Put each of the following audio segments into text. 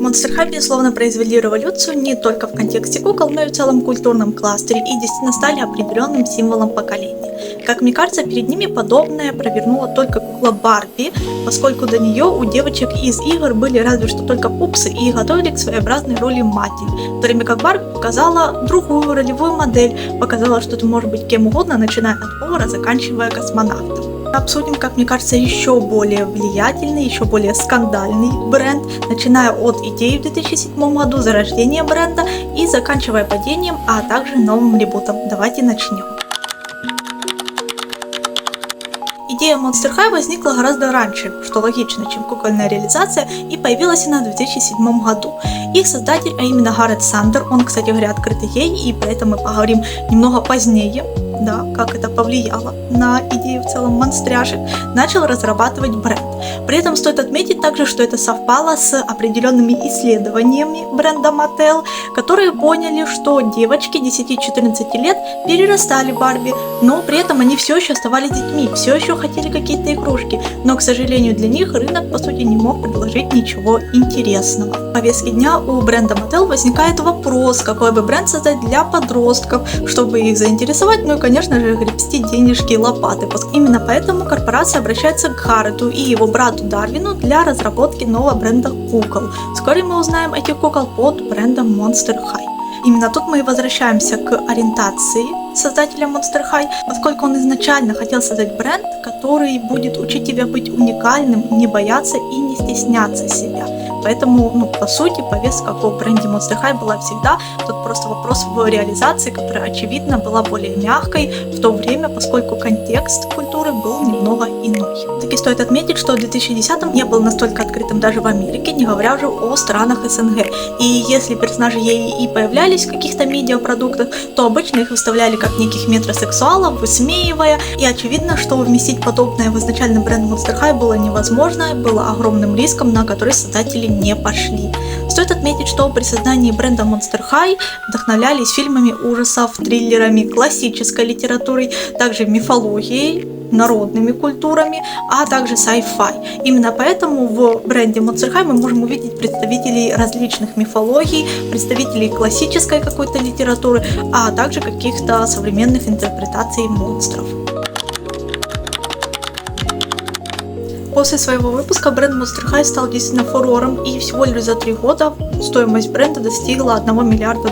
Monster High, безусловно, произвели революцию не только в контексте кукол, но и в целом культурном кластере и действительно стали определенным символом поколения. Как мне кажется, перед ними подобное провернула только кукла Барби, поскольку до нее у девочек из игр были разве что только пупсы и готовили к своеобразной роли матери, в то время как Барби показала другую ролевую модель, показала, что ты можешь быть кем угодно, начиная от повара, заканчивая космонавтом. Обсудим, как мне кажется, еще более влиятельный, еще более скандальный бренд, начиная от идеи в 2007 году, зарождения бренда и заканчивая падением, а также новым ребутом. Давайте начнем. Идея Monster High возникла гораздо раньше, что логично, чем кукольная реализация, и появилась она в 2007 году. Их создатель, а именно Гаррет Сандер, он, кстати говоря, открытый гей, и про это мы поговорим немного позднее, да, как это повлияло на идею в целом монстряшек, начал разрабатывать бренд. При этом стоит отметить также, что это совпало с определенными исследованиями бренда Mattel, которые поняли, что девочки 10-14 лет перерастали Барби, но при этом они все еще оставались детьми, все еще хотели какие-то игрушки, но, к сожалению, для них рынок, по сути, не мог предложить ничего интересного. В повестке дня у бренда Mattel возникает вопрос, какой бы бренд создать для подростков, чтобы их заинтересовать, ну и, конечно же, гребсти денежки и лопаты. Именно поэтому корпорация обращается к Гаррету и его брату Дарвину для разработки нового бренда кукол. Вскоре мы узнаем этих кукол под брендом Monster High. Именно тут мы и возвращаемся к ориентации создателя Monster High, поскольку он изначально хотел создать бренд, который будет учить тебя быть уникальным, не бояться и не стесняться себя. Поэтому, по сути, повестка о бренде Monster High была всегда, тут просто вопрос в реализации, которая, очевидно, была более мягкой в то время, поскольку контекст культуры был немного иной. Таки стоит отметить, что в 2010-м не был настолько открытым даже в Америке, не говоря уже о странах СНГ. И если персонажи ей и появлялись в каких-то медиапродуктах, то обычно их выставляли как неких метросексуалов, высмеивая, и очевидно, что вместить подобное в изначальный бренд Monster High было невозможно, было огромным риском, на который создатели не пошли. Стоит отметить, что при создании бренда Monster High вдохновлялись фильмами ужасов, триллерами, классической литературой, также мифологией, народными культурами, а также sci-fi. Именно поэтому в бренде Monster High мы можем увидеть представителей различных мифологий, представителей классической какой-то литературы, а также каких-то современных интерпретаций монстров. После своего выпуска бренд Monster High стал действительно фурором, и всего лишь за 3 года стоимость бренда достигла $1 миллиарда.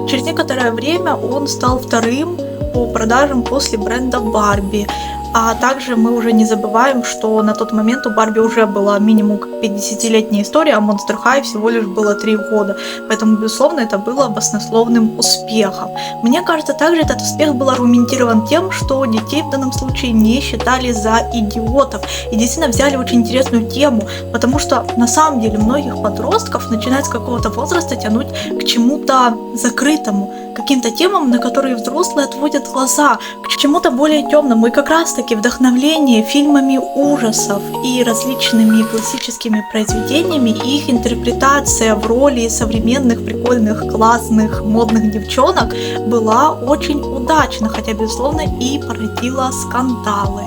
Через некоторое время он стал вторым по продажам после бренда Барби. А также мы уже не забываем, что на тот момент у Барби уже была минимум 50-летняя история, а Monster High всего лишь было 3 года. Поэтому, безусловно, это было баснословным успехом. Мне кажется, также этот успех был аргументирован тем, что детей в данном случае не считали за идиотов. И действительно взяли очень интересную тему, потому что на самом деле многих подростков начинает с какого-то возраста тянуть к чему-то закрытому, каким-то темам, на которые взрослые отводят глаза, к чему-то более темному. И как раз-таки вдохновление фильмами ужасов и различными классическими произведениями, и их интерпретация в роли современных, прикольных, классных, модных девчонок была очень удачна, хотя, безусловно, и породила скандалы.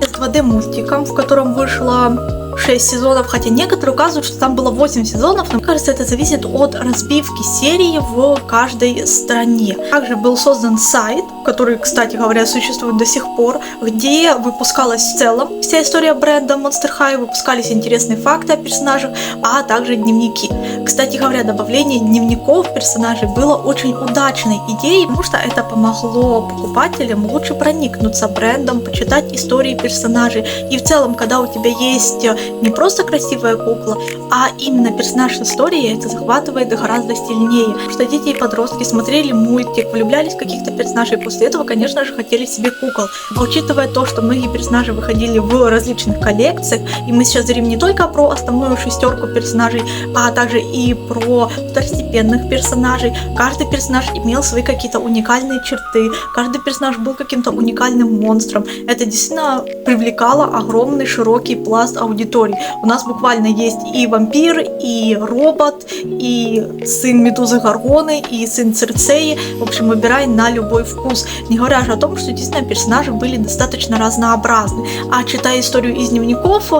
С 2D-мультиком, в котором вышло 6 сезонов, хотя некоторые указывают, что там было 8 сезонов, но мне кажется, это зависит от разбивки серии в каждой стране. Также был создан сайт, который, кстати говоря, существует до сих пор, где выпускалась в целом вся история бренда Monster High, выпускались интересные факты о персонажах, а также дневники. Кстати говоря, добавление дневников персонажей было очень удачной идеей, потому что это помогло покупателям лучше проникнуться брендом, почитать истории персонажей. И в целом, когда у тебя есть не просто красивая кукла, а именно персонаж с историей, это захватывает гораздо сильнее. Потому что дети и подростки смотрели мультик, влюблялись в каких-то персонажей, и после этого, конечно же, хотели себе кукол. А учитывая то, что многие персонажи выходили в различных коллекциях, и мы сейчас говорим не только про основную 6 персонажей, а также и про второстепенных персонажей. Каждый персонаж имел свои какие-то уникальные черты, каждый персонаж был каким-то уникальным монстром. Это действительно привлекало огромный широкий пласт аудитории. аудитории. У нас буквально есть и вампир, и робот, и сын Медузы Горгоны, и сын Цирцеи. В общем, выбирай на любой вкус. Не говоря же о том, что действительно персонажи были достаточно разнообразны. А читая историю из дневников,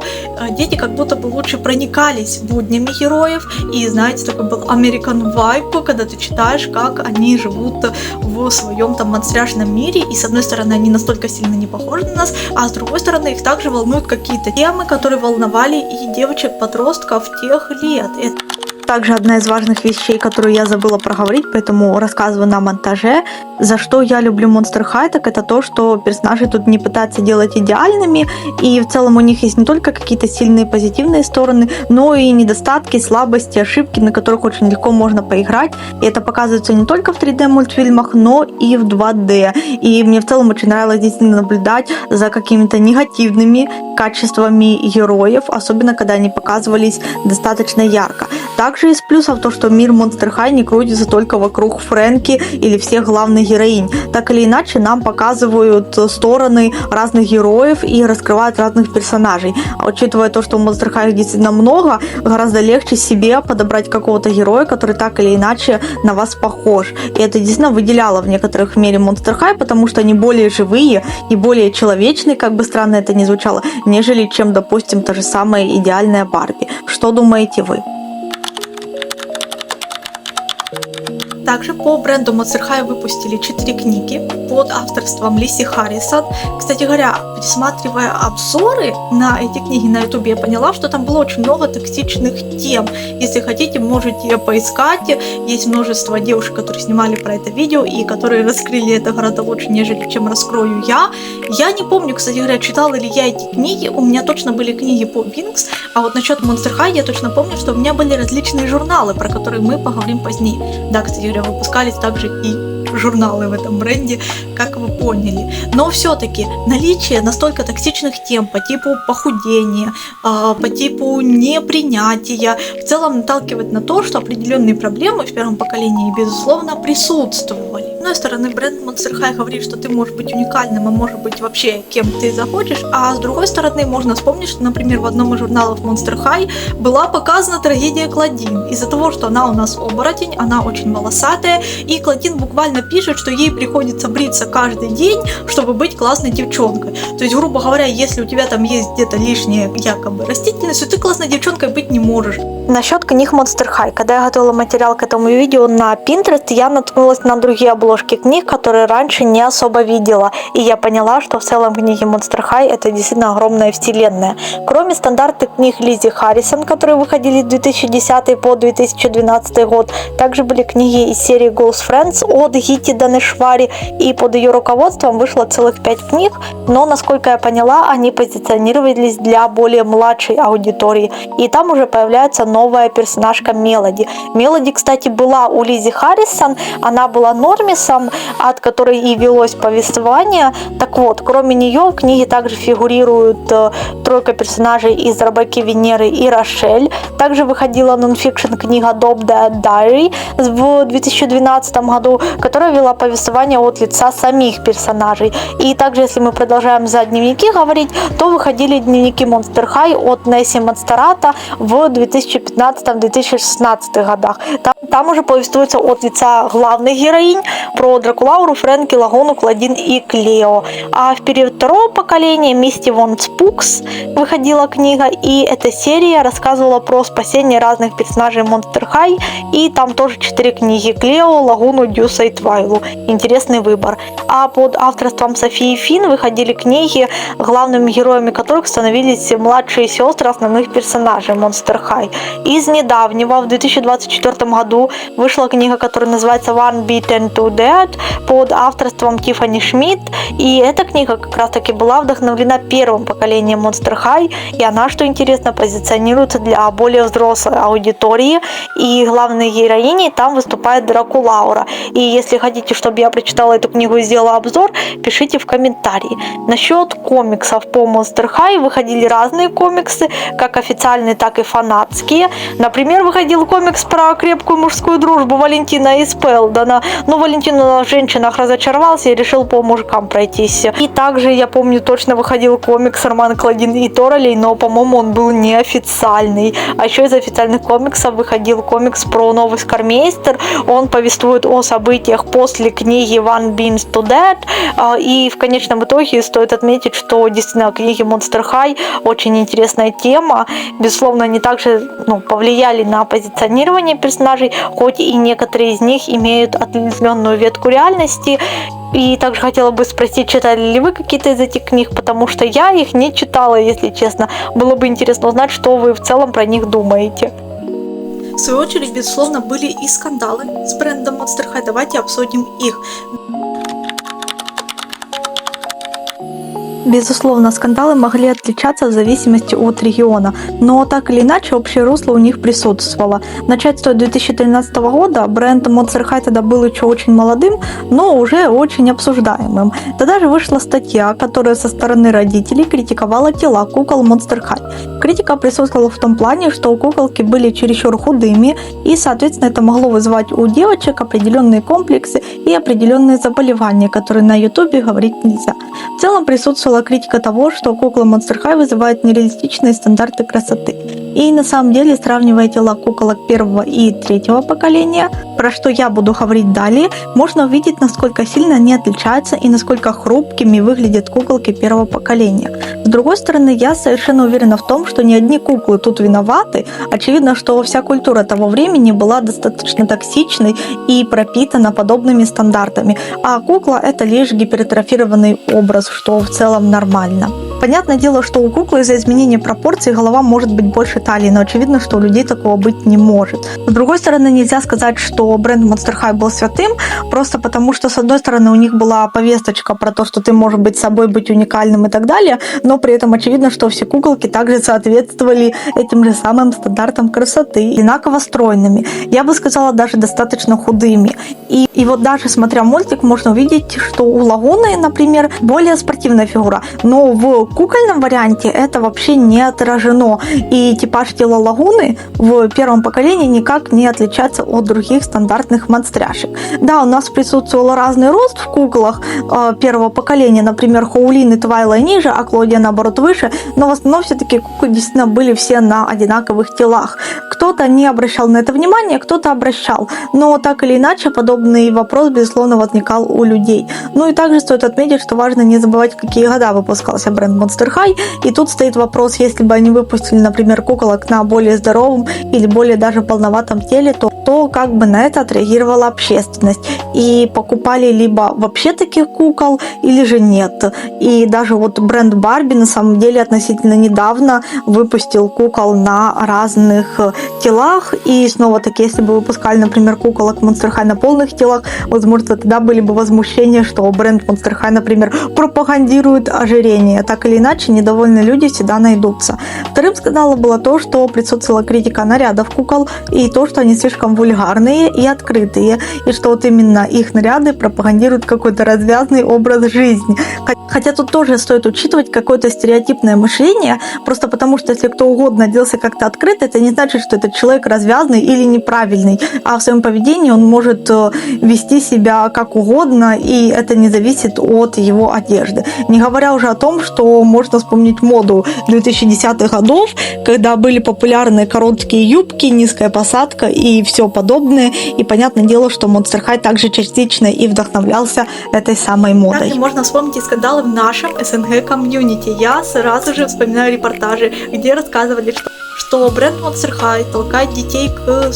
дети как будто бы лучше проникались буднями героев. И знаете, такой был American vibe, когда ты читаешь, как они живут в своем там монстряшном мире. И с одной стороны, они настолько сильно не похожи на нас, а с другой стороны, их также волнуют какие-то темы, которые волновали и девочек-подростков тех лет. Это также одна из важных вещей, которую я забыла проговорить, поэтому рассказываю на монтаже. За что я люблю Monster High, так это то, что персонажи тут не пытаются делать идеальными, и в целом у них есть не только какие-то сильные позитивные стороны, но и недостатки, слабости, ошибки, на которых очень легко можно поиграть. И это показывается не только в 3D мультфильмах, но и в 2D. И мне в целом очень нравилось действительно наблюдать за какими-то негативными качествами героев, особенно когда они показывались достаточно ярко. Также из плюсов то, что мир Monster High не крутится только вокруг Фрэнки или всех главных героинь. Так или иначе, нам показывают стороны разных героев и раскрывают разных персонажей. А учитывая то, что в Monster High действительно много, гораздо легче себе подобрать какого-то героя, который так или иначе на вас похож. И это действительно выделяло в некоторых мере Monster High, потому что они более живые и более человечные, как бы странно это ни звучало, нежели чем, допустим, та же самая идеальная Барби. Что думаете вы? Также по бренду Monster High выпустили 4 книги под авторством Лиси Харрисон. Кстати говоря, пересматривая обзоры на эти книги на YouTube, я поняла, что там было очень много токсичных тем. Если хотите, можете поискать. Есть множество девушек, которые снимали про это видео и которые раскрыли это гораздо лучше, нежели чем раскрою я. Я не помню, кстати говоря, читала ли я эти книги. У меня точно были книги по Winx, а вот насчет Monster High я точно помню, что у меня были различные журналы, про которые мы поговорим позднее. Да, кстати, выпускались также и журналы в этом бренде, как вы поняли. Но все-таки наличие настолько токсичных тем по типу похудения, по типу непринятия, в целом наталкивает на то, что определенные проблемы в первом поколении, безусловно, присутствовали. С одной стороны, бренд Monster High говорит, что ты можешь быть уникальным и можешь быть вообще кем ты захочешь, а с другой стороны, можно вспомнить, что, например, в одном из журналов Monster High была показана трагедия Клодин. Из-за того, что она у нас оборотень, она очень волосатая, и Клодин буквально пишет, что ей приходится бриться каждый день, чтобы быть классной девчонкой. То есть, грубо говоря, если у тебя там есть где-то лишняя якобы растительность, то ты классной девчонкой быть не можешь. Насчет книг Monster High. Когда я готовила материал к этому видео на Pinterest, я наткнулась на другие обложки книг, которые раньше не особо видела. И я поняла, что в целом книги Monster High это действительно огромная вселенная. Кроме стандартных книг Лизи Харрисон, которые выходили с 2010 по 2012 год, также были книги из серии Ghost Friends от Гити Данешвари, и под ее руководством вышло целых 5 книг, но, насколько я поняла, они позиционировались для более младшей аудитории. И там уже появляется новая персонажка Мелоди. Мелоди, кстати, была у Лизи Харрисон, она была Нормисом, от которой и велось повествование. Так вот, кроме нее в книге также фигурируют тройка персонажей из «Рабыни Венеры» и Рошель. Также выходила нонфикшн книга Dope the Diary в 2012 году, которая вела повествование от лица самих персонажей. И также, если мы продолжаем за дневники говорить, то выходили дневники Monster High от Несси Монстерата в 2015-2016 годах. Там уже повествуется от лица главных героинь про Дракулауру, Фрэнки, Лагону, Клодин и Клео. А в период второго поколения Мисти Вон Спукс выходила книга, и эта серия рассказывала про спасение разных персонажей Monster High, и там тоже 4 книги: Клео, Лагуну, Дюса и Твайлу. Интересный выбор. А под авторством Софии Финн выходили книги, главными героями которых становились младшие сестры основных персонажей Monster High. Из недавнего, в 2024 году, вышла книга, которая называется One Beaten to Death под авторством Тиффани Шмидт, и эта книга как раз таки была вдохновлена первым поколением Monster High, и она, что интересно, позиционируется для более взрослой аудитории, и главной героиней там выступает Дракулаура. И если хотите, чтобы я прочитала эту книгу и сделала обзор, пишите в комментарии. Насчет комиксов по Monster High выходили разные комиксы, как официальные, так и фанатские. Например, выходил комикс про крепкую мужскую дружбу Валентина и Спелдона. Но Валентин в женщинах разочаровался и решил по мужикам пройтись. И также, я помню, точно выходил комикс Роман Клодин и Торрелей, но, по-моему, он был неофициальный. А еще из официальных комиксов выходил комикс про новый Скармейстер. Он повествует о событиях после книги One Beans to Dead. И в конечном итоге стоит отметить, что действительно книги Monster High очень интересная тема. Безусловно, они также повлияли на позиционирование персонажей, хоть и некоторые из них имеют ответвленную ветку реальности. И также хотела бы спросить, читали ли вы какие-то из этих книг, потому что я их не читала, если честно. Было бы интересно узнать, что вы в целом про них думаете. В свою очередь, безусловно, были и скандалы с брендом Monster High. Давайте обсудим их. Безусловно, скандалы могли отличаться в зависимости от региона, но так или иначе общее русло у них присутствовало. Начать стоит 2013 года, бренд Monster High тогда был еще очень молодым, но уже очень обсуждаемым. Тогда же вышла статья, которая со стороны родителей критиковала тела кукол Monster High. Критика присутствовала в том плане, что куколки были чересчур худыми, и, соответственно, это могло вызывать у девочек определенные комплексы и определенные заболевания, которые на ютубе говорить нельзя. В целом присутствовала критика того, что куклы Monster High вызывают нереалистичные стандарты красоты. И на самом деле, сравнивая тела куколок первого и третьего поколения, про что я буду говорить далее, можно увидеть, насколько сильно они отличаются и насколько хрупкими выглядят куколки первого поколения. С другой стороны, я совершенно уверена в том, что не одни куклы тут виноваты. Очевидно, что вся культура того времени была достаточно токсичной и пропитана подобными стандартами, а кукла — это лишь гипертрофированный образ, что в целом нормально. Понятное дело, что у куклы из-за изменения пропорций голова может быть больше талии, но очевидно, что у людей такого быть не может. С другой стороны, нельзя сказать, что бренд Monster High был святым, просто потому что, с одной стороны, у них была повесточка про то, что ты можешь быть собой, быть уникальным и так далее, но при этом очевидно, что все куколки также соответствовали этим же самым стандартам красоты, одинаково стройными, я бы сказала, даже достаточно худыми. И вот даже смотря мультик, можно увидеть, что у Лагуны, например, более спортивная фигура, но в кукольном варианте это вообще не отражено. И типаж тела Лагуны в первом поколении никак не отличается от других стандартных монстряшек. Да, у нас присутствовал разный рост в куклах первого поколения, например, Хоулин и Твайла ниже, а Клодия наоборот выше, но в основном все-таки куклы действительно были все на одинаковых телах. Кто-то не обращал на это внимания, кто-то обращал, но так или иначе подобный вопрос, безусловно, возникал у людей. Ну и также стоит отметить, что важно не забывать, в какие года выпускался бренд Monster High, и тут стоит вопрос, если бы они выпустили, например, куколок на более здоровом или более даже полноватом теле, то как бы на это отреагировала общественность, и покупали либо вообще таких кукол, или же нет. И даже вот бренд Барби на самом деле относительно недавно выпустил кукол на разных телах, и снова-таки, если бы выпускали, например, куколок Monster High на полных телах, возможно, тогда были бы возмущения, что бренд Monster High, например, пропагандирует ожирение. Так или иначе, недовольные люди всегда найдутся. Вторым скандалом было то, что присутствовала критика нарядов кукол и то, что они слишком вульгарные и открытые, и что вот именно их наряды пропагандируют какой-то развязный образ жизни. Хотя тут тоже стоит учитывать какое-то стереотипное мышление, просто потому что если кто угодно оделся как-то открыто, это не значит, что этот человек развязный или неправильный, а в своем поведении он может вести себя как угодно, и это не зависит от его одежды. Не говоря уже о том, что можно вспомнить моду 2010-х годов, когда были популярны короткие юбки, низкая посадка и все подобное, и понятное дело, что Monster High также частично и вдохновлялся этой самой модой. Также можно вспомнить и скандалы в нашем СНГ комьюнити. Я сразу же вспоминаю репортажи, где рассказывали, что бренд Monster High толкает детей к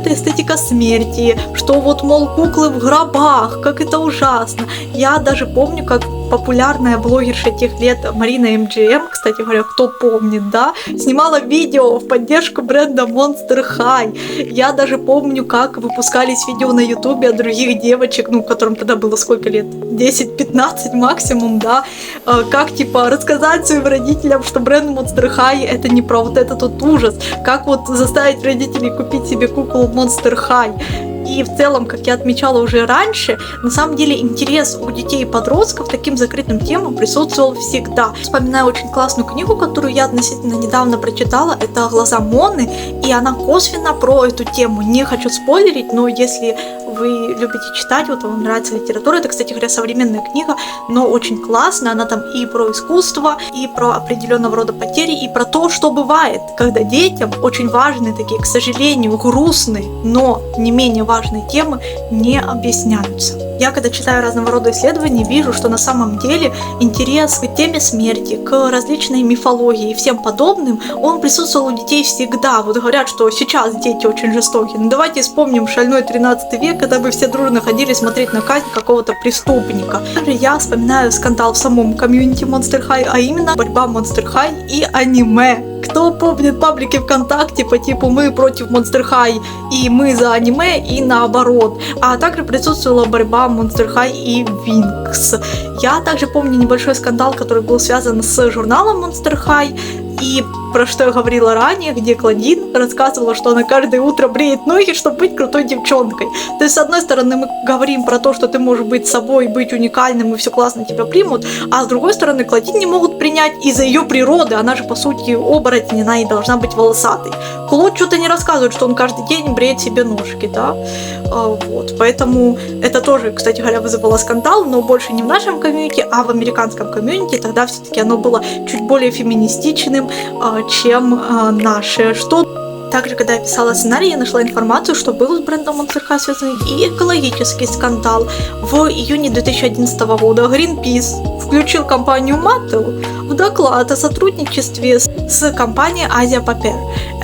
эстетика смерти, что вот, мол, куклы в гробах, как это ужасно. Я даже помню, как популярная блогерша тех лет Марина МГМ, кстати говоря, кто помнит, да, снимала видео в поддержку бренда Monster High. Я даже помню, как выпускались видео на ютубе от других девочек, ну, которым тогда было сколько лет? 10-15 максимум, да, как, типа, рассказать своим родителям, что бренд Monster High это не про вот этот вот ужас, как вот заставить родителей купить себе куклу Monster High. И в целом, как я отмечала уже раньше, на самом деле интерес у детей и подростков к таким закрытым темам присутствовал всегда. Вспоминаю очень классную книгу, которую я относительно недавно прочитала, это «Глаза Моны», и она косвенно про эту тему. Не хочу спойлерить, но если вы любите читать, вот вам нравится литература, это, кстати говоря, современная книга, но очень классная, она там и про искусство, и про определенного рода потери, и про то, что бывает, когда детям очень важные такие, к сожалению, грустные, но не менее важные темы не объясняются. Я, когда читаю разного рода исследования, вижу, что на самом деле интерес к теме смерти, к различной мифологии и всем подобным, он присутствовал у детей всегда. Вот говорят, что сейчас дети очень жестокие. Но давайте вспомним шальной 13 век, когда мы все дружно ходили смотреть на казнь какого-то преступника. Также я вспоминаю скандал в самом комьюнити Monster High, а именно борьба Monster High и аниме. Кто помнит паблики ВКонтакте по типу «Мы против Monster High» и «Мы за аниме» и наоборот. А также присутствовала борьба Monster High и Winx. Я также помню небольшой скандал, который был связан с журналом Monster High, и про что я говорила ранее, где Клодин рассказывала, что она каждое утро бреет ноги, чтобы быть крутой девчонкой. То есть, с одной стороны, мы говорим про то, что ты можешь быть собой, быть уникальным, и все классно тебя примут, а с другой стороны, Клодин не могут принять из-за ее природы, она же, по сути, оборотень, она и должна быть волосатой. Клод что-то не рассказывает, что он каждый день бреет себе ножки, да? Вот, поэтому это тоже, кстати говоря, вызывало скандал, но больше не в нашем комьюнити, а в американском комьюнити. Тогда все-таки оно было чуть более феминистичным, чем наше. Что также, когда я писала сценарий, я нашла информацию, что был с брендом Monster High связан и экологический скандал. В июне 2011 года Greenpeace включил компанию Mattel в доклад о сотрудничестве с компанией Asia Paper.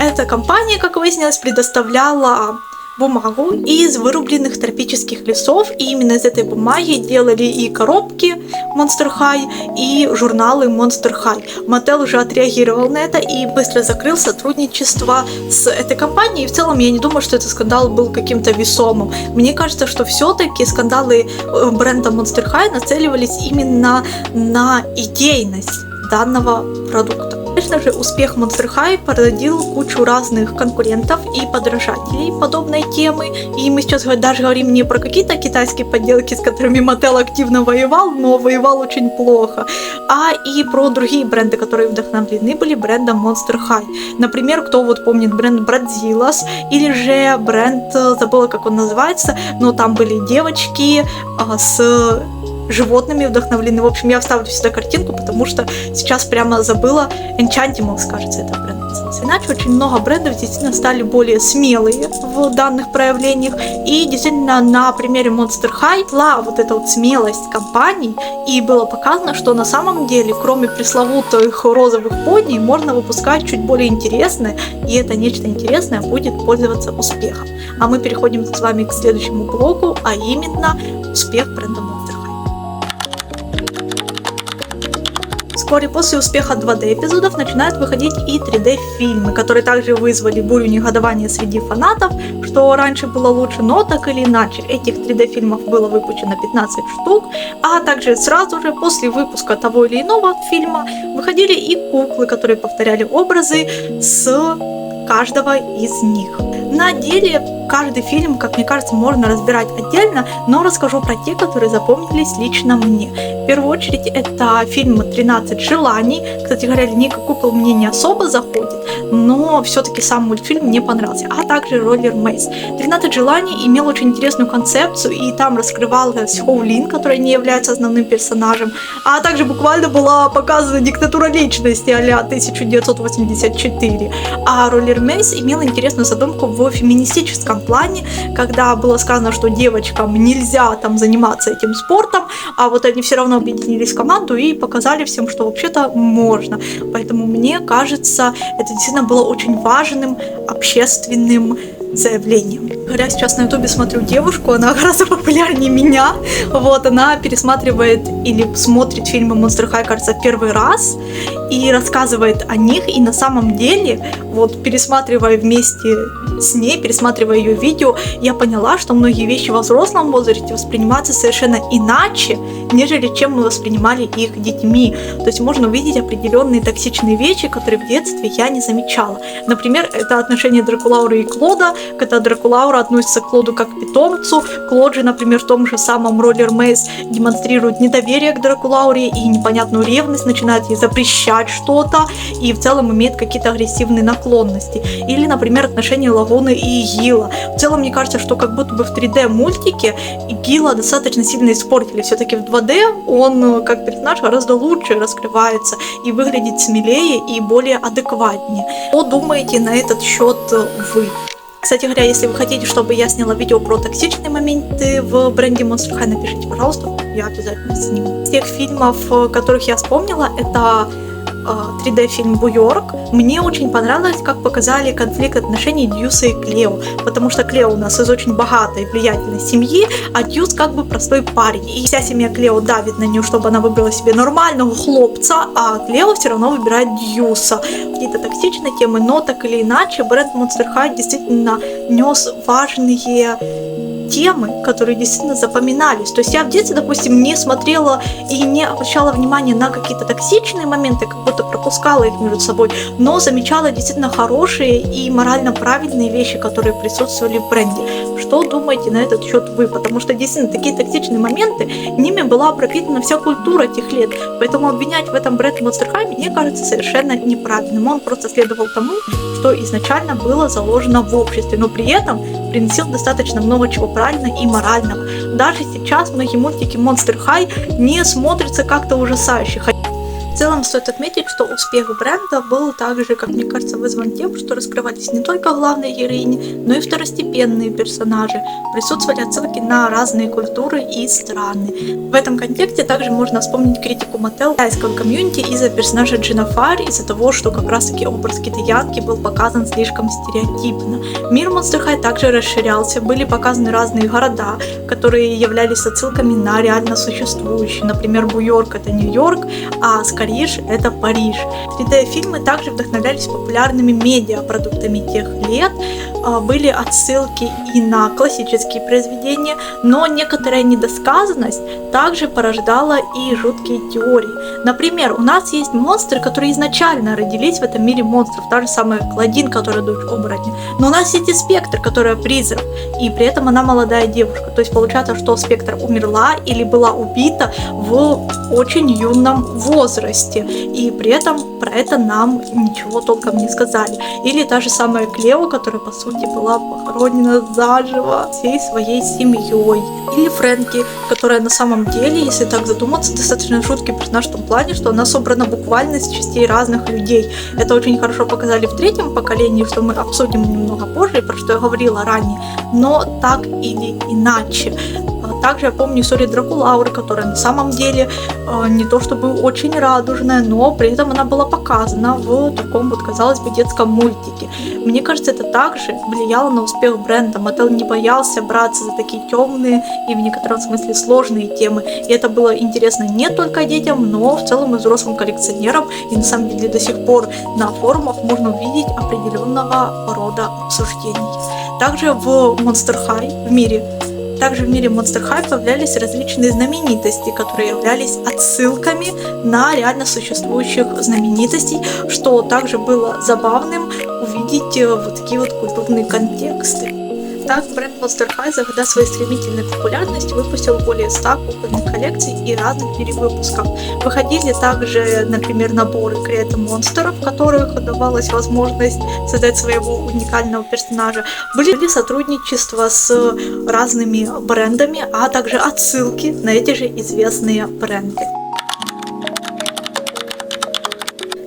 Эта компания, как выяснилось, предоставляла бумагу из вырубленных тропических лесов, и именно из этой бумаги делали и коробки Monster High, и журналы Monster High. Mattel уже отреагировал на это и быстро закрыл сотрудничество с этой компанией, и в целом я не думаю, что этот скандал был каким-то весомым. Мне кажется, что все-таки скандалы бренда Monster High нацеливались именно на идейность данного продукта. Конечно же, успех Monster High породил кучу разных конкурентов и подражателей подобной темы. И мы сейчас даже говорим не про какие-то китайские подделки, с которыми Mattel активно воевал, но воевал очень плохо, а и про другие бренды, которые вдохновлены были брендом Monster High. Например, кто вот помнит бренд Bratzilla's, или же бренд, забыла, как он называется, но там были девочки с животными вдохновлены. В общем, я вставлю сюда картинку, потому что сейчас прямо забыла. Enchantimals, кажется, это бренд назывался. Иначе очень много брендов действительно стали более смелые в данных проявлениях. И действительно на примере Monster High была вот эта вот смелость компаний, и было показано, что на самом деле, кроме пресловутых розовых пони, можно выпускать чуть более интересное, и это нечто интересное будет пользоваться успехом. А мы переходим с вами к следующему блоку, а именно успех бренда Monster High. Вскоре после успеха 2D эпизодов начинают выходить и 3D фильмы, которые также вызвали бурю негодования среди фанатов, что раньше было лучше, но так или иначе, этих 3D фильмов было выпущено 15 штук, а также сразу же после выпуска того или иного фильма выходили и куклы, которые повторяли образы с каждого из них. На деле каждый фильм, как мне кажется, можно разбирать отдельно, но расскажу про те, которые запомнились лично мне. В первую очередь это фильм «13 желаний». Кстати говоря, линейка кукол мне не особо заходит, но все-таки сам мультфильм мне понравился. А также «Роллер Мейс». «13 желаний» имел очень интересную концепцию, и там раскрывалась Хоулин, которая не является основным персонажем, а также буквально была показана диктатура личности а-ля 1984. А «Роллер Мейс» имел интересную задумку в феминистическом плане, когда было сказано, что девочкам нельзя там заниматься этим спортом, а вот они все равно объединились в команду и показали всем, что вообще-то можно. Поэтому мне кажется, это действительно было очень важным общественным заявлением. Я сейчас на ютубе смотрю девушку, она гораздо популярнее меня. Вот, она пересматривает или смотрит фильмы Monster High, кажется, первый раз и рассказывает о них. И на самом деле, вот, пересматривая вместе с ней, пересматривая ее видео, я поняла, что многие вещи во взрослом возрасте воспринимаются совершенно иначе, нежели чем мы воспринимали их детьми. То есть можно увидеть определенные токсичные вещи, которые в детстве я не замечала. Например, это отношения Дракулауры и Клода, когда Дракулаура относится к Клоду как к питомцу. Клод же, например, в том же самом Роллер Мейз демонстрирует недоверие к Дракулауре и непонятную ревность, начинает ей запрещать что-то и в целом имеет какие-то агрессивные наклонности. Или, например, отношения Лагуны и Гила. В целом, мне кажется, что как будто бы в 3D мультике Гила достаточно сильно испортили. Все-таки в 2D он как персонаж гораздо лучше раскрывается и выглядит смелее и более адекватнее. Что думаете на этот счет вы? Кстати говоря, если вы хотите, чтобы я сняла видео про токсичные моменты в бренде Monster High, напишите, пожалуйста, я обязательно сниму. Из тех фильмов, которых я вспомнила, это 3D-фильм «Буйорк». Мне очень понравилось, как показали конфликт отношений Дьюса и Клео, потому что Клео у нас из очень богатой, влиятельной семьи, а Дьюс как бы простой парень. И вся семья Клео давит на нее, чтобы она выбрала себе нормального хлопца, а Клео все равно выбирает Дьюса. Какие-то токсичные темы, но так или иначе бренд Monster High действительно нес важные темы, которые действительно запоминались. То есть я в детстве, допустим, не смотрела и не обращала внимания на какие-то токсичные моменты, как будто пропускала их между собой, но замечала действительно хорошие и морально правильные вещи, которые присутствовали в бренде. Что думаете на этот счет вы? Потому что действительно такие токсичные моменты, ними была пропитана вся культура тех лет, поэтому обвинять в этом бренд Monster High, мне кажется, совершенно неправильным. Он просто следовал тому, что изначально было заложено в обществе, но при этом приносил достаточно много чего правильного и морального. Даже сейчас многие мультики Monster High не смотрятся как-то ужасающе. В целом стоит отметить, что успех бренда был также, как мне кажется, вызван тем, что раскрывались не только главные героини, но и второстепенные персонажи. Присутствовали отсылки на разные культуры и страны. В этом контексте также можно вспомнить критику Mattel в китайском комьюнити из-за персонажа Джинафар, из-за того, что как раз таки образ китаянки был показан слишком стереотипно. Мир Monster High также расширялся, были показаны разные города, которые являлись отсылками на реально существующие. Например, Буйорк — это Нью-Йорк, а Париж — это Париж. 3D-фильмы также вдохновлялись популярными медиапродуктами тех лет, были отсылки и на классические произведения, но некоторая недосказанность также порождала и жуткие теории. Например, у нас есть монстры, которые изначально родились в этом мире монстров, та же самая Клодин, которая дочь оборотня, но у нас есть и Спектр, которая призрак, и при этом она молодая девушка. То есть получается, что Спектр умерла или была убита в очень юном возрасте, и при этом про это нам ничего толком не сказали. Или та же самая Клео, которая по сути была похоронена заживо всей своей семьей. Или Фрэнки, которая на самом деле, если так задуматься, достаточно жуткий персонаж в том плане, что она собрана буквально из частей разных людей. Это очень хорошо показали в третьем поколении, что мы обсудим немного позже, про что я говорила ранее, но так или иначе. Также я помню историю Дракулауры, которая на самом деле не то чтобы очень радужная, но при этом она была показана в таком вот, казалось бы, детском мультике. Мне кажется, это также влияло на успех бренда. Mattel не боялся браться за такие темные и в некотором смысле сложные темы. И это было интересно не только детям, но в целом и взрослым коллекционерам. И на самом деле до сих пор на форумах можно увидеть определенного рода обсуждений. Также в Monster High, в мире Monster High появлялись различные знаменитости, которые являлись отсылками на реально существующих знаменитостей, что также было забавным увидеть вот такие вот культурные контексты. Так, бренд Monster High за года своей стремительной популярности выпустил более 100 кукольных коллекций и разных перевыпусков. Выходили также, например, наборы Create монстров, в которых давалась возможность создать своего уникального персонажа. Были сотрудничества с разными брендами, а также отсылки на эти же известные бренды.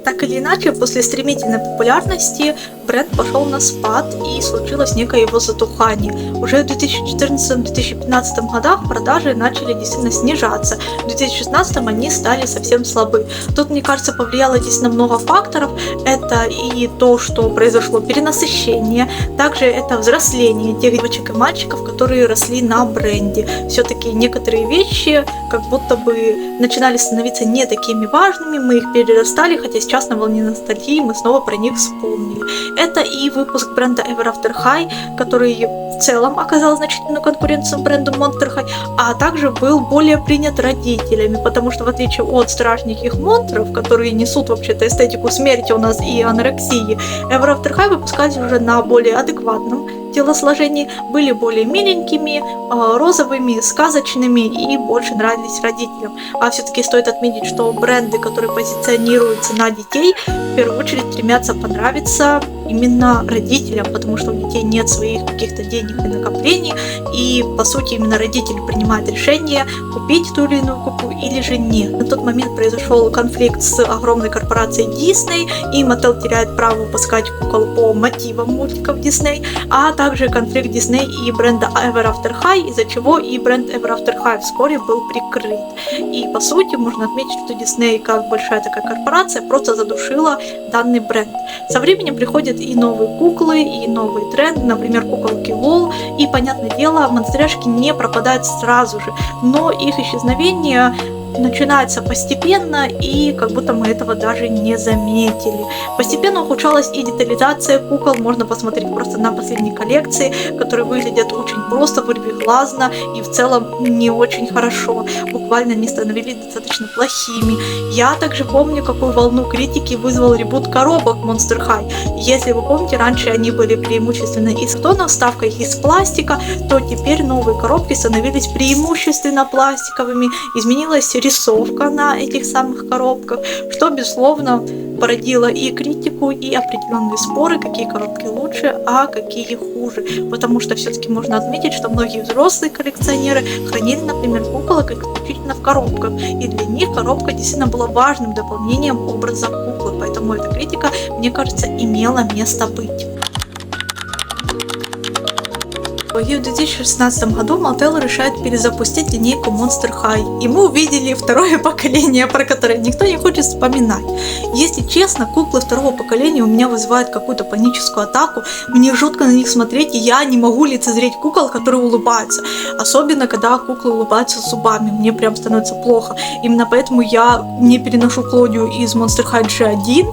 Так или иначе, после стремительной популярности бренд пошел на спад и случилось некое его затухание. Уже в 2014-2015 годах продажи начали действительно снижаться. В 2016 они стали совсем слабы. Тут, мне кажется, повлияло действительно много факторов. Это и то, что произошло перенасыщение, также это взросление тех девочек и мальчиков, которые росли на бренде. Все-таки некоторые вещи как будто бы начинали становиться не такими важными, мы их перерастали, хотя сейчас на волне ностальгии мы снова про них вспомнили. Это и выпуск бренда Ever After High, который в целом оказал значительную конкуренцию бренду Monster High, а также был более принят родителями, потому что в отличие от страшненьких монстров, которые несут вообще-то эстетику смерти у нас и анорексии, Ever After High выпускались уже на более адекватном телосложении были более миленькими, розовыми, сказочными и больше нравились родителям. А все-таки стоит отметить, что бренды, которые позиционируются на детей, в первую очередь стремятся понравиться именно родителям, потому что у детей нет своих каких-то денег и накоплений, и по сути именно родители принимают решение купить ту или иную куклу или же нет. На тот момент произошел конфликт с огромной корпорацией Disney, и Mattel теряет право выпускать кукол по мотивам мультиков Disney, а также конфликт Disney и бренда Ever After High, из-за чего и бренд Ever After High вскоре был прикрыт. И по сути можно отметить, что Disney, как большая такая корпорация, просто задушила данный бренд. Со временем приходят и новые куклы, и новые тренды, например, куколки LOL, и, понятное дело, монстряшки не пропадают сразу же, но их исчезновение начинается постепенно, и как будто мы этого даже не заметили. Постепенно ухудшалась и детализация кукол, можно посмотреть просто на последние коллекции, которые выглядят очень просто, вырвиглазно и в целом не очень хорошо. Буквально они становились достаточно плохими. Я также помню, какую волну критики вызвал ребут коробок Monster High. Если вы помните, раньше они были преимущественно из картона, вставкой из пластика, то теперь новые коробки становились преимущественно пластиковыми. Изменилась рисовка на этих самых коробках, что безусловно породило и критику, и определенные споры, какие коробки лучше, а какие хуже. Потому что все-таки можно отметить, что многие взрослые коллекционеры хранили, например, куколок исключительно в коробках, и для них коробка действительно была важным дополнением образа куклы, поэтому эта критика, мне кажется, имела место быть. И в 2016 году Mattel решает перезапустить линейку Monster High, и мы увидели второе поколение, про которое никто не хочет вспоминать. Если честно, куклы второго поколения у меня вызывают какую-то паническую атаку, мне жутко на них смотреть, и я не могу лицезреть кукол, которые улыбаются, особенно когда куклы улыбаются зубами, мне прям становится плохо. Именно поэтому я не переношу Клодию из Monster High G1,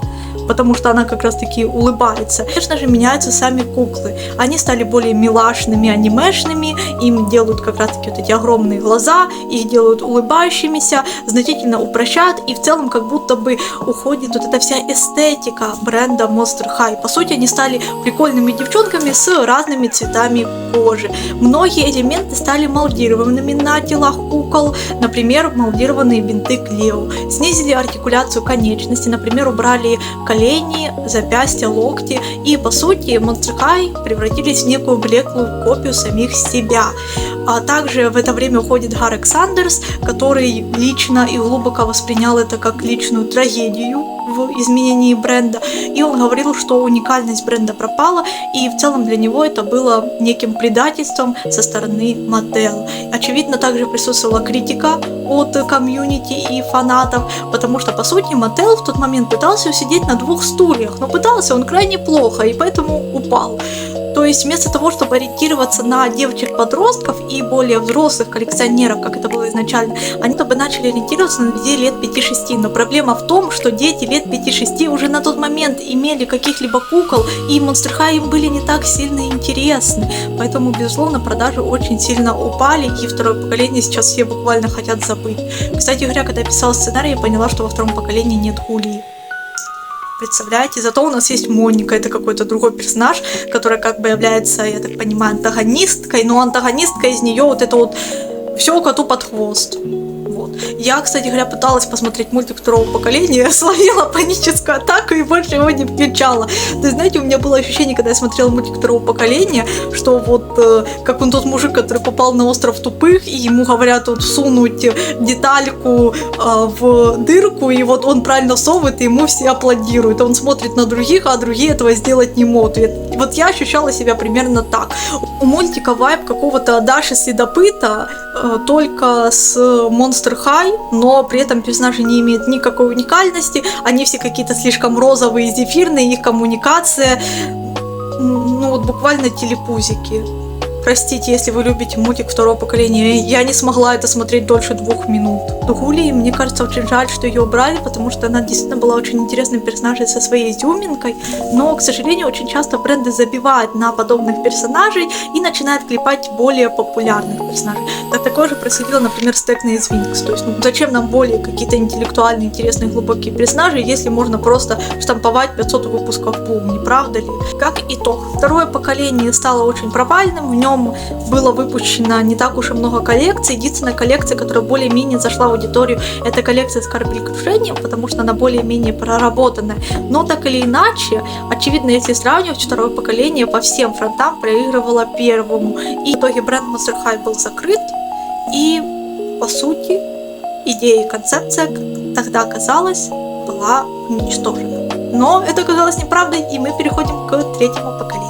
потому что она как раз таки улыбается. Конечно же, меняются сами куклы. Они стали более милашными, анимешными, им делают как раз таки вот эти огромные глаза, их делают улыбающимися, значительно упрощают, и в целом как будто бы уходит вот эта вся эстетика бренда Monster High. По сути, они стали прикольными девчонками с разными цветами кожи. Многие элементы стали молдированными на телах кукол, например, молдированные бинты Клео. Снизили артикуляцию конечностей, например, убрали колени, запястья, локти, и по сути Monster High превратились в некую блеклую копию самих себя. А также в это время уходит Гаррет Сандерс, который лично и глубоко воспринял это как личную трагедию в изменении бренда, и он говорил, что уникальность бренда пропала, и в целом для него это было неким предательством со стороны Mattel. Очевидно, также присутствовала критика от комьюнити и фанатов, потому что, по сути, Mattel в тот момент пытался усидеть на двух стульях, но пытался он крайне плохо, и поэтому упал. То есть вместо того, чтобы ориентироваться на девочек-подростков и более взрослых коллекционеров, как это было изначально, они бы начали ориентироваться на детей лет 5-6. Но проблема в том, что дети лет 5-6 уже на тот момент имели каких-либо кукол, и Monster High им были не так сильно интересны. Поэтому, безусловно, продажи очень сильно упали, и второе поколение сейчас все буквально хотят забыть. Кстати говоря, когда я писала сценарий, я поняла, что во втором поколении нет Гулии. Представляете? Зато у нас есть Моника, это какой-то другой персонаж, который как бы является, я так понимаю, антагонисткой, но антагонистка из нее вот это вот все коту под хвост. Вот. Я, кстати говоря, пыталась посмотреть мультик второго поколения, словила паническую атаку и больше его не включала. То есть, знаете, у меня было ощущение, когда я смотрела мультик второго поколения, что вот как он тот мужик, который попал на остров тупых, и ему говорят вот всунуть детальку в дырку, и вот он правильно всовывает, и ему все аплодируют. Он смотрит на других, а другие этого сделать не могут. И вот я ощущала себя примерно так. У мультика вайб какого-то Даши Следопыта, только с Monster High, но при этом персонажи не имеют никакой уникальности, они все какие-то слишком розовые и зефирные, их коммуникация, ну вот буквально телепузики. Простите, если вы любите мультик второго поколения, я не смогла это смотреть дольше 2 минут. Гули, мне кажется, очень жаль, что ее убрали, потому что она действительно была очень интересным персонажем со своей изюминкой, но, к сожалению, очень часто бренды забивают на подобных персонажей и начинают клепать более популярных персонажей. Такое же происходило, например, с Текно из Винкс. То есть, зачем нам более какие-то интеллектуальные, интересные, глубокие персонажи, если можно просто штамповать 500 выпусков Boom, не правда ли? Как итог, второе поколение стало очень провальным, в нем было выпущено не так уж и много коллекций. Единственная коллекция, которая более-менее зашла в аудиторию, это коллекция с кораблекрушением, потому что она более-менее проработанная. Но так или иначе, очевидно, если сравнивать, второе поколение по всем фронтам проигрывало первому. И в итоге бренд Monster High был закрыт, и, по сути, идея и концепция, тогда казалось, была уничтожена. Но это оказалось неправдой, и мы переходим к третьему поколению.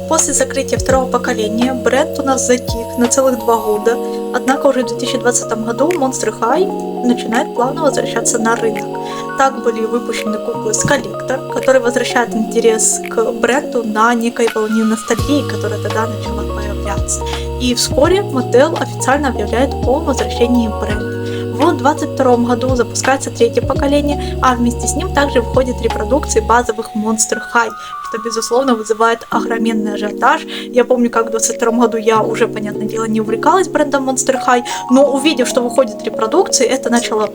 После закрытия второго поколения бренд у нас затих на целых 2 года, однако уже в 2020 году Monster High начинает плавно возвращаться на рынок. Так были выпущены куклы с коллектор, которые возвращают интерес к бренду на некой волне ностальгии, которая тогда начала появляться. И вскоре Mattel официально объявляет о возвращении бренда. В 2022 году запускается третье поколение, а вместе с ним также выходят репродукции базовых Monster High, что, безусловно, вызывает огроменный ажиотаж. Я помню, как в 2022 году я уже, понятное дело, не увлекалась брендом Monster High, но увидев, что выходят репродукции, это начало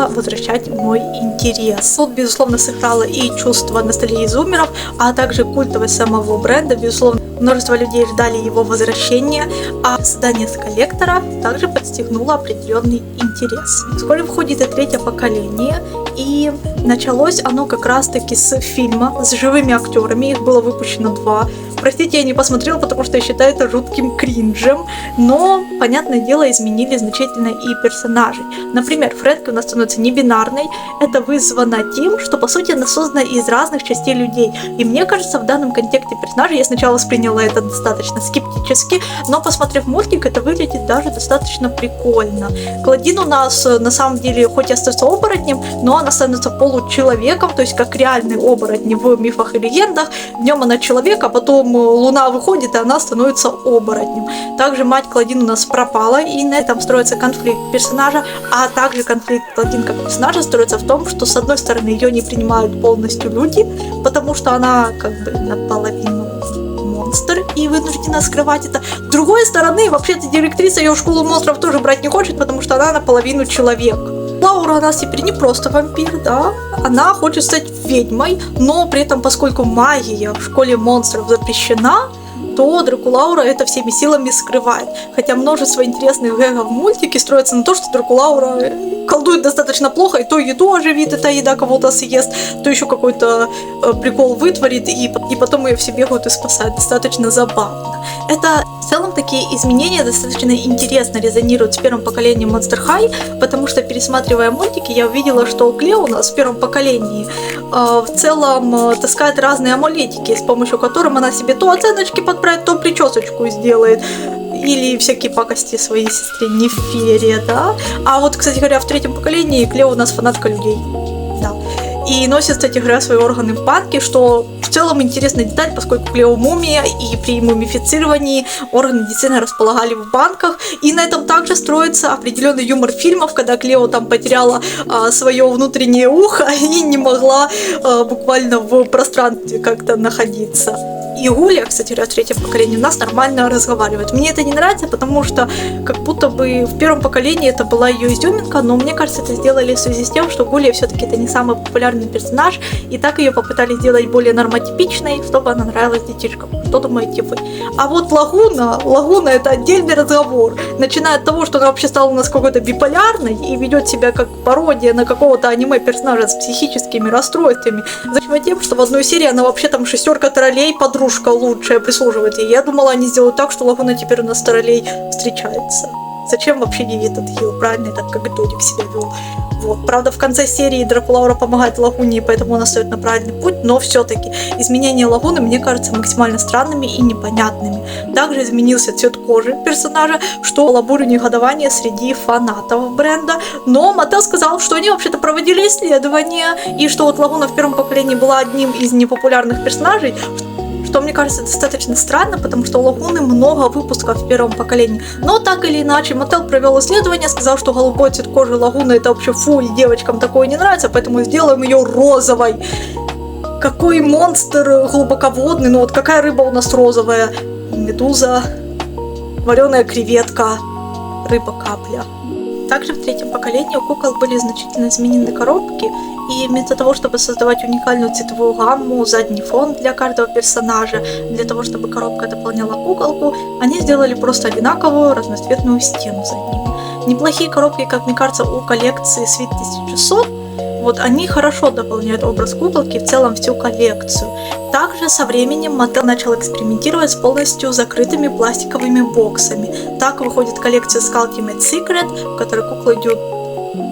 возвращать мой интерес. Тут, безусловно, сыграло и чувство ностальгии зумеров, а также культовость самого бренда. Безусловно, множество людей ждали его возвращения, а создание с коллектора также подстегнуло определенный интерес. Вскоре входит и третье поколение, и началось оно как раз-таки с фильма с живыми актерами, их было выпущено 2. Простите, я не посмотрела, потому что я считаю это жутким кринжем, но, понятное дело, изменили значительно и персонажей. Например, Фредки у нас становится небинарной, это вызвано тем, что, по сути, она создана из разных частей людей, и мне кажется, в данном контексте персонажей я сначала восприняла это достаточно скептически, но, посмотрев мультик, это выглядит даже достаточно прикольно. Клодин у нас, на самом деле, хоть и остается оборотнем, но она становится получеловеком, то есть как реальный оборотень в мифах и легендах. Днем она человек, а потом луна выходит, и она становится оборотнем. Также мать Клодин у нас пропала, и на этом строится конфликт персонажа, а также конфликт Клодин как персонажа строится в том, что с одной стороны ее не принимают полностью люди, потому что она как бы наполовину монстр и вынуждена скрывать это. С другой стороны, вообще-то директриса ее в школу монстров тоже брать не хочет, потому что она наполовину человек. Лаура у нас теперь не просто вампир, да, она хочет стать ведьмой, но при этом, поскольку магия в школе монстров запрещена, то Дракулаура это всеми силами скрывает. Хотя множество интересных гэгов в мультике строится на том, что Дракулаура колдует достаточно плохо, и то еду оживит, эта еда кого-то съест, то еще какой-то прикол вытворит, и потом ее все бегают и спасают. Достаточно забавно. Это в целом такие изменения достаточно интересно резонируют с первым поколением Monster High, потому что, пересматривая мультики, я увидела, что Клео у нас в первом поколении в целом таскает разные амулетики, с помощью которых она себе то оценочки подправит, то причесочку сделает. Или всякие пакости своей сестре Нефере, да. А вот, кстати говоря, в третьем поколении Клео у нас фанатка людей. Да. И носит, кстати говоря, свои органы в банке, что в целом интересная деталь, поскольку Клео мумия, и при мумифицировании органы действительно располагали в банках. И на этом также строится определенный юмор фильмов, когда Клео там потеряла свое внутреннее ухо и не могла буквально в пространстве как-то находиться. И Гулия, кстати говоря, в третьем поколении у нас нормально разговаривает. Мне это не нравится, потому что как будто бы в первом поколении это была ее изюминка, но мне кажется, это сделали в связи с тем, что Гулия все-таки это не самый популярный персонаж, и так ее попытались сделать более нормотипичной, чтобы она нравилась детишкам. Что думаете вы? А вот Лагуна это отдельный разговор. Начиная от того, что она вообще стала у нас какой-то биполярной и ведет себя как пародия на какого-то аниме-персонажа с психическими расстройствами. Зачем тем, что в одной серии она вообще там 6 троллей, подружка лучшая, прислуживает ей. Я думала, они сделают так, что Лагуна теперь у нас с троллей встречается. Зачем вообще ей этот хил? Правильно, так как Додик себя вел. Вот. Правда, в конце серии Дракулаура помогает Лагуне, и поэтому она стоит на правильный путь, но все-таки изменения Лагуны мне кажутся максимально странными и непонятными. Также изменился цвет кожи персонажа, что вызвало бурю негодования среди фанатов бренда, но Mattel сказал, что они вообще-то проводили исследования, и что вот Лагуна в первом поколении была одним из непопулярных персонажей, что, мне кажется, достаточно странно, потому что у Лагуны много выпусков в первом поколении. Но так или иначе, Mattel провел исследование, сказал, что голубой цвет кожи Лагуны это вообще фу, и девочкам такое не нравится, поэтому сделаем ее розовой. Какой монстр глубоководный, ну вот какая рыба у нас розовая? Медуза, вареная креветка, рыба-капля. Также в третьем поколении у кукол были значительно изменены коробки, и вместо того, чтобы создавать уникальную цветовую гамму, задний фон для каждого персонажа, для того, чтобы коробка дополняла куколку, они сделали просто одинаковую разноцветную стену за ними. Неплохие коробки, как мне кажется, у коллекции Sweet 1600, вот они хорошо дополняют образ куколки, в целом всю коллекцию. Также со временем Mattel начал экспериментировать с полностью закрытыми пластиковыми боксами. Так выходит коллекция Skull Ultimate Secret, в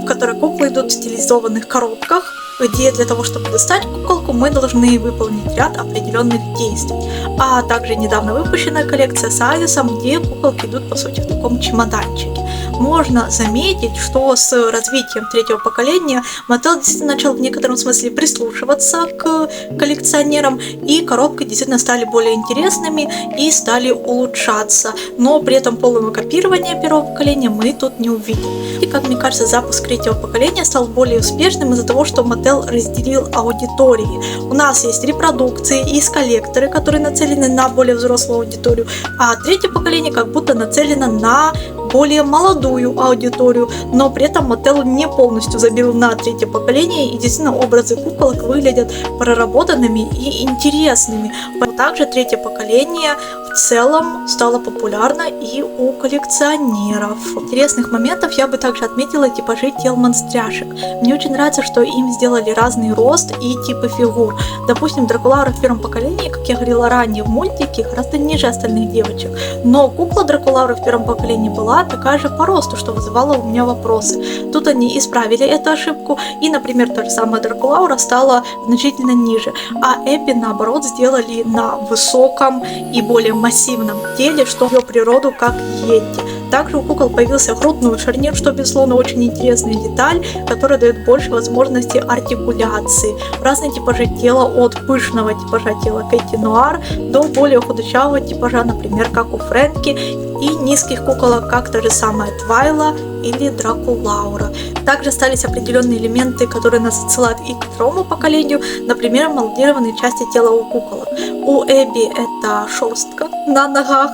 которой куклы идут в стилизованных коробках, где для того, чтобы достать куколку, мы должны выполнить ряд определенных действий. А также недавно выпущенная коллекция с Алисом, где куколки идут по сути в таком чемоданчике. Можно заметить, что с развитием третьего поколения Mattel действительно начал в некотором смысле прислушиваться к коллекционерам, и коробки действительно стали более интересными и стали улучшаться. Но при этом полного копирования первого поколения мы тут не увидим. И, как мне кажется, запуск третьего поколения стал более успешным из-за того, что Mattel разделил аудитории. У нас есть репродукции и коллекторы, которые нацелены на более взрослую аудиторию, а третье поколение как будто нацелено на более молодую аудиторию, но при этом Mattel не полностью забил на третье поколение, и действительно образы куколок выглядят проработанными и интересными. Также третье поколение в целом стало популярно и у коллекционеров. Интересных моментов я бы также отметила типажи тел монстряшек. Мне очень нравится, что им сделали разный рост и типы фигур. Допустим, Дракулаура в первом поколении, как я говорила ранее, в мультике гораздо ниже остальных девочек, но кукла Дракулауры в первом поколении была такая же по росту, что вызывало у меня вопросы. Тут они исправили эту ошибку, и, например, та же самая Дракулаура стала значительно ниже, а Эбби, наоборот, сделали на высоком и более массивном теле, что ее природу как Йети. Также у кукол появился грудной шарнир, что, безусловно, очень интересная деталь, которая дает больше возможностей артикуляции. Разные типажи тела, от пышного типажа тела Кэти Нуар до более худощавого типажа, например, как у Фрэнки, и низких куколок, как та же самая Твайла или Дракулаура. Также остались определенные элементы, которые нас отсылают и к второму поколению, например, молдированные части тела у куколок. У Эбби это шерстка на ногах,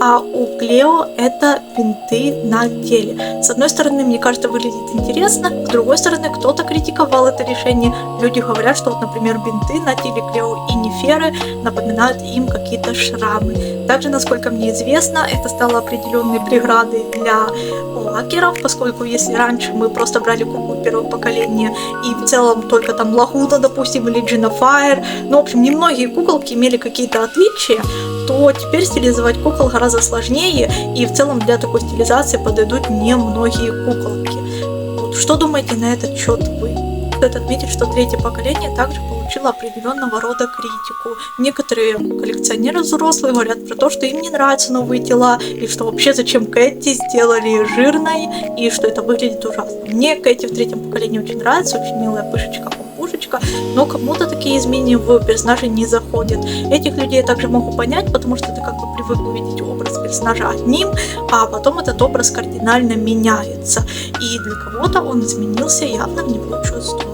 а у Клео это бинты на теле. С одной стороны, мне кажется, выглядит интересно, с другой стороны, кто-то критиковал это решение. Люди говорят, что вот, например, бинты на теле Клео и Неферы напоминают им какие-то шрамы. Также, насколько мне известно, это стало определенной преградой для лакеров, поскольку если раньше мы просто брали куклу первого поколения и в целом только там Лагуна, допустим, или Джина Файр, ну, в общем, немногие куколки имели какие-то отличия, то теперь стилизовать кукол гораздо сложнее, и в целом для такой стилизации подойдут немногие куколки. Вот, что думаете на этот счет вы? Стоит отметить, что третье поколение также получило определенного рода критику. Некоторые коллекционеры взрослые говорят про то, что им не нравятся новые тела, и что вообще зачем Кэти сделали жирной, и что это выглядит ужасно. Мне Кэти в третьем поколении очень нравится, очень милая пышечка, но кому-то такие изменения в персонаже не заходят. Этих людей я также могу понять, потому что ты как бы привык увидеть образ персонажа одним, а потом этот образ кардинально меняется, и для кого-то он изменился явно в не лучшую сторону.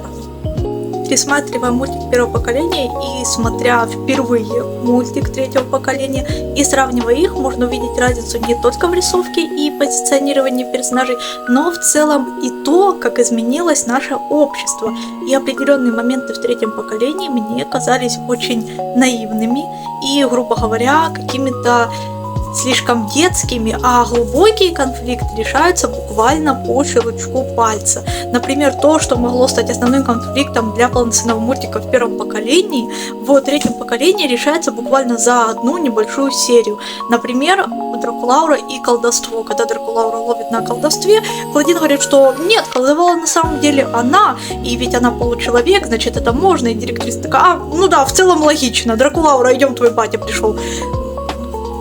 Пересматривая мультик первого поколения и смотря впервые мультик третьего поколения и сравнивая их, можно увидеть разницу не только в рисовке и позиционировании персонажей, но в целом и то, как изменилось наше общество. И определенные моменты в третьем поколении мне казались очень наивными и, грубо говоря, какими-то слишком детскими, а глубокие конфликты решаются буквально по щелчку пальца. Например, то, что могло стать основным конфликтом для полноценного мультика в первом поколении, в третьем поколении решается буквально за одну небольшую серию. Например, Дракулаура и колдовство. Когда Дракулаура ловит на колдовстве, Клодин говорит, что нет, колдовала на самом деле она, и ведь она получеловек, значит это можно, и директриса такая, ну да, в целом логично, Дракулаура, идем, твой батя пришел.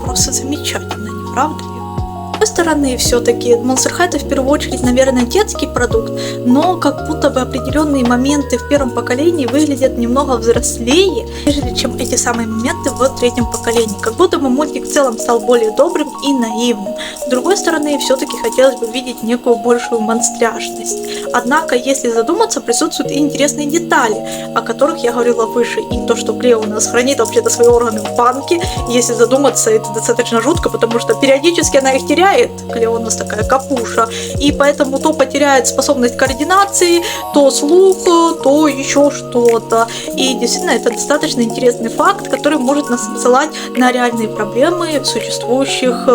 Просто замечательно, не правда ли? С другой стороны, все-таки Monster High это в первую очередь, наверное, детский продукт, но как будто бы определенные моменты в первом поколении выглядят немного взрослее, нежели чем эти самые моменты в третьем поколении. Как будто бы мультик в целом стал более добрым и наивным. С другой стороны, все-таки хотелось бы видеть некую большую монстряшность. Однако, если задуматься, присутствуют и интересные детали, о которых я говорила выше. И то, что Клео у нас хранит вообще-то свои органы в банке, если задуматься, это достаточно жутко, потому что периодически она их теряет. Клео у нас такая капуша. И поэтому то потеряет способность координации, то слух, то еще что-то. И действительно, это достаточно интересный факт, который может нас ссылать на реальные проблемы существующих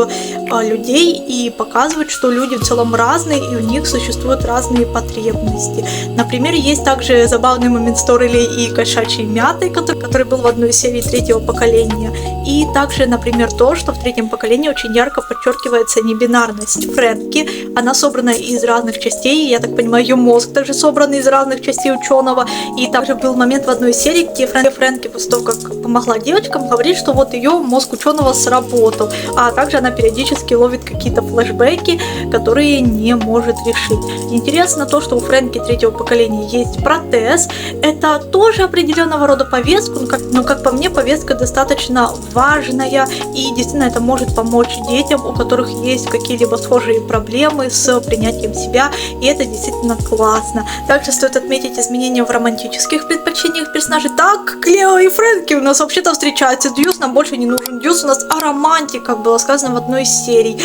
людей и показывать, что люди в целом разные, и у них существуют разные потребности. Например, есть также забавный момент с Торелей и кошачьей мятой, который был в одной из серий третьего поколения. И также, например, то, что в третьем поколении очень ярко подчеркивается небинарность Фрэнки. Она собрана из разных частей, я так понимаю, ее мозг также собран из разных частей ученого. И также был момент в одной серии, где Фрэнки после того, как помогла девочкам, говорит, что вот ее мозг ученого сработал, а также она периодически ловит какие-то флешбеки, которые не может решить. Интересно то, что у Фрэнки третьего поколения есть протез. Это тоже определенного рода повестка, но как по мне, повестка достаточно важная, и действительно это может помочь детям, у которых есть какие-либо схожие проблемы с принятием себя, и это действительно классно. Также стоит отметить изменения в романтических предпочтениях персонажей. Так, Клео и Фрэнки у нас вообще-то встречаются, Дьюс нам больше не нужен, Дьюс у нас аромантик, как было сказано в одной из серий.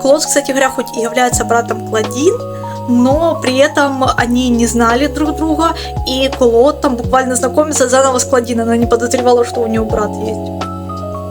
Клод, кстати говоря, хоть и является братом Клодин, но при этом они не знали друг друга, и Клод там буквально знакомится заново с Клодин, она не подозревала, что у нее брат есть.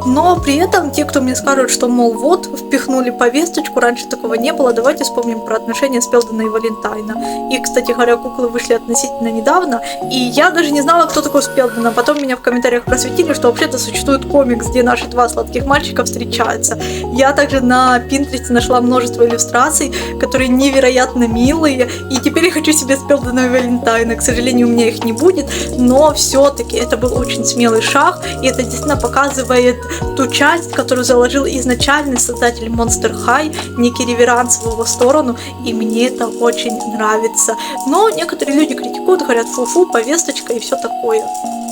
Но при этом те, кто мне скажут, что, мол, вот, впихнули повесточку, раньше такого не было, давайте вспомним про отношения Спелдена и Валентайна. И, кстати говоря, куклы вышли относительно недавно, и я даже не знала, кто такой Спелден, а потом меня в комментариях просветили, что вообще-то существует комикс, где наши два сладких мальчика встречаются. Я также на Пинтересте нашла множество иллюстраций, которые невероятно милые, и теперь я хочу себе Спелдена и Валентайна. К сожалению, у меня их не будет, но все-таки это был очень смелый шаг, и это действительно показывает ту часть, которую заложил изначальный создатель Monster High, некий реверанс в его сторону, и мне это очень нравится. Но некоторые люди критикуют, говорят, фу-фу, повесточка и все такое.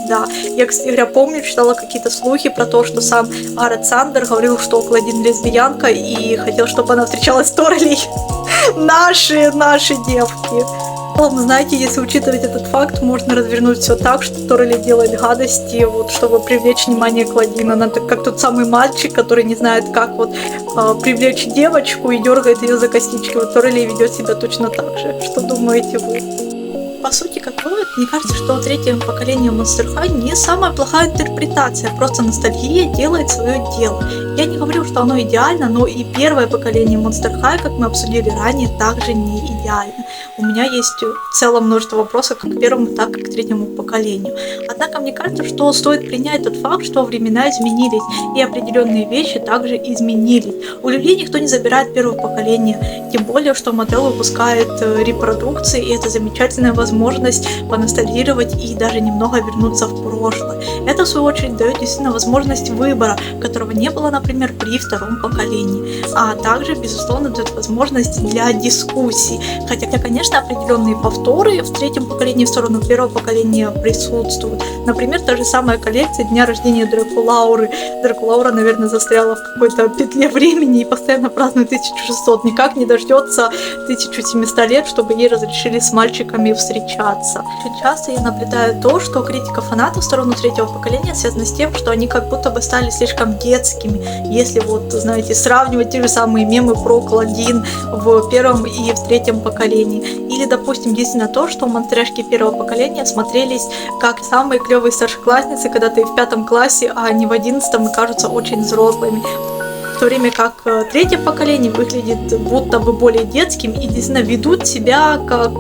Да, я, кстати говоря, помню, читала какие-то слухи про то, что сам Гаррет Сандер говорил, что Клодин лесбиянка и хотел, чтобы она встречалась с Торелей. Наши девки. Знаете, если учитывать этот факт, можно развернуть все так, что Торели делает гадости, вот, чтобы привлечь внимание Клодина. Она как тот самый мальчик, который не знает, как вот привлечь девочку и дергает ее за косички. Вот Торели ведет себя точно так же. Что думаете вы? По сути, как вывод, мне кажется, что третье поколение Monster High не самая плохая интерпретация, просто ностальгия делает свое дело. Я не говорю, что оно идеально, но и первое поколение Monster High, как мы обсудили ранее, также не идеально. У меня есть в целом множество вопросов как к первому, так и к третьему поколению. Однако мне кажется, что стоит принять тот факт, что времена изменились, и определенные вещи также изменились. У людей никто не забирает первое поколение, тем более, что Mattel выпускает репродукции, и это замечательная возможность поностальгировать и даже немного вернуться в прошлое. Это, в свою очередь, дает действительно возможность выбора, которого не было, например, при втором поколении. А также, безусловно, дает возможность для дискуссий. Хотя, конечно, определенные повторы в третьем поколении в сторону первого поколения присутствуют. Например, та же самая коллекция дня рождения Дракулауры. Дракулаура, наверное, застряла в какой-то петле времени и постоянно празднует 1600. Никак не дождется 1700 лет, чтобы ей разрешили с мальчиками встречаться. Очень часто я наблюдаю то, что критика фанатов в сторону третьего поколения связана с тем, что они как будто бы стали слишком детскими. Если вот, знаете, сравнивать те же самые мемы про Клодин в первом и в третьем поколении. Или, допустим, действительно то, что монстряшки первого поколения смотрелись как самые клевые старшеклассницы, когда ты в 5 классе, а не в 11 и кажутся очень взрослыми. В то время как третье поколение выглядит будто бы более детским и действительно ведут себя как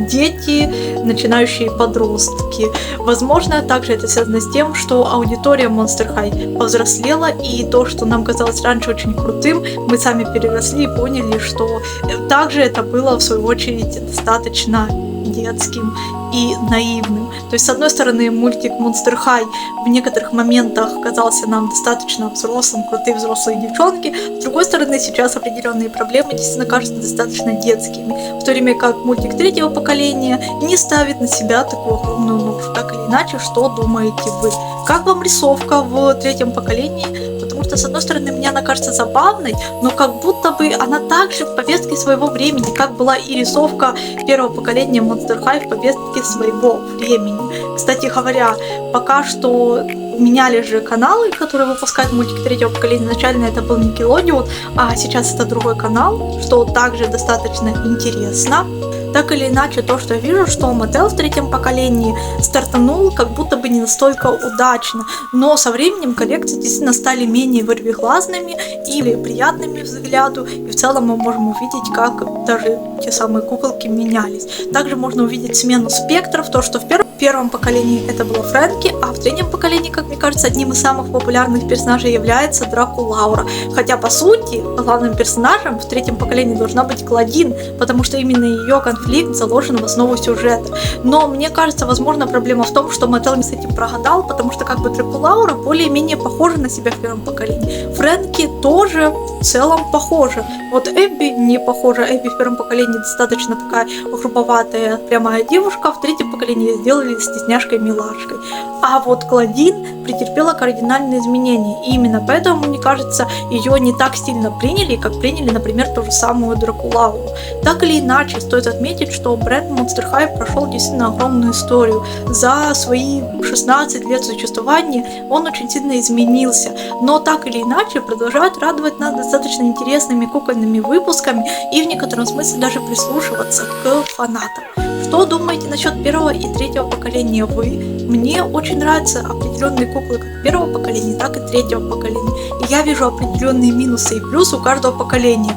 дети, начинающие подростки. Возможно, также это связано с тем, что аудитория Monster High повзрослела, и то, что нам казалось раньше очень крутым, мы сами переросли и поняли, что также это было, в свою очередь, достаточно детским и наивным. То есть, с одной стороны, мультик Monster High в некоторых моментах казался нам достаточно взрослым, крутые взрослые девчонки, с другой стороны, сейчас определенные проблемы действительно кажутся достаточно детскими, в то время как мультик третьего поколения не ставит на себя такую огромную ношу. Так или иначе, что думаете вы? Как вам рисовка в третьем поколении? Потому что, с одной стороны, мне она кажется забавной, но как будто бы она также в повестке своего времени, как была и рисовка первого поколения Monster High в повестке своего времени. Кстати говоря, пока что меняли же каналы, которые выпускают мультики третьего поколения. Изначально это был Nickelodeon, а сейчас это другой канал, что также достаточно интересно. Так или иначе, то, что я вижу, что Mattel в третьем поколении стартанул как будто бы не настолько удачно, но со временем коллекции действительно стали менее вырвиглазными или приятными взгляду, и в целом мы можем увидеть, как даже те самые куколки менялись. Также можно увидеть смену спектров, то, что в первом поколении это было Фрэнки, а в третьем поколении, как мне кажется, одним из самых популярных персонажей является Дракулаура. Хотя, по сути, главным персонажем в третьем поколении должна быть Клодин, потому что именно ее конфликт заложен в основу сюжета. Но мне кажется, возможно, проблема в том, что Mattel с этим прогадал, потому что как бы Дракулаура более-менее похожа на себя в первом поколении. Фрэнки тоже в целом похожа. Вот Эбби не похожа. Эбби в первом поколении достаточно такая грубоватая, прямая девушка, в третьем поколении сделали стесняшкой-милашкой. А вот Клодин претерпела кардинальные изменения, и именно поэтому, мне кажется, ее не так сильно приняли, как приняли, например, ту же самую Дракулауру. Так или иначе, стоит отметить, что бренд Monster High прошел действительно огромную историю. За свои 16 лет существования он очень сильно изменился, но так или иначе продолжает радовать нас достаточно интересными кукольными выпусками и в некотором смысле даже прислушиваться к фанатам. Что думаете насчет первого и третьего поколения вы? Мне очень нравятся определенные куклы как первого поколения, так и третьего поколения. И я вижу определенные минусы и плюсы у каждого поколения.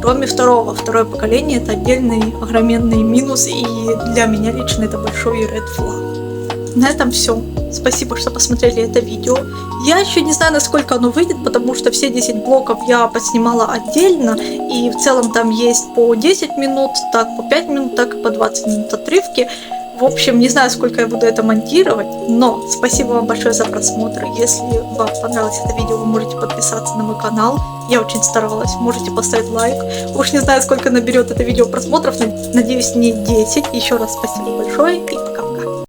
Кроме второго. Второе поколение это отдельный огроменный минус, и для меня лично это большой red flag. На этом все. Спасибо, что посмотрели это видео. Я еще не знаю, насколько оно выйдет, потому что все 10 блоков я поснимала отдельно, и в целом там есть по 10 минут, так по 5 минут, так и по 20 минут отрывки. В общем, не знаю, сколько я буду это монтировать, но спасибо вам большое за просмотр. Если вам понравилось это видео, вы можете подписаться на мой канал. Я очень старалась, можете поставить лайк. Уж не знаю, сколько наберет это видео просмотров, надеюсь, не 10. Еще раз спасибо большое и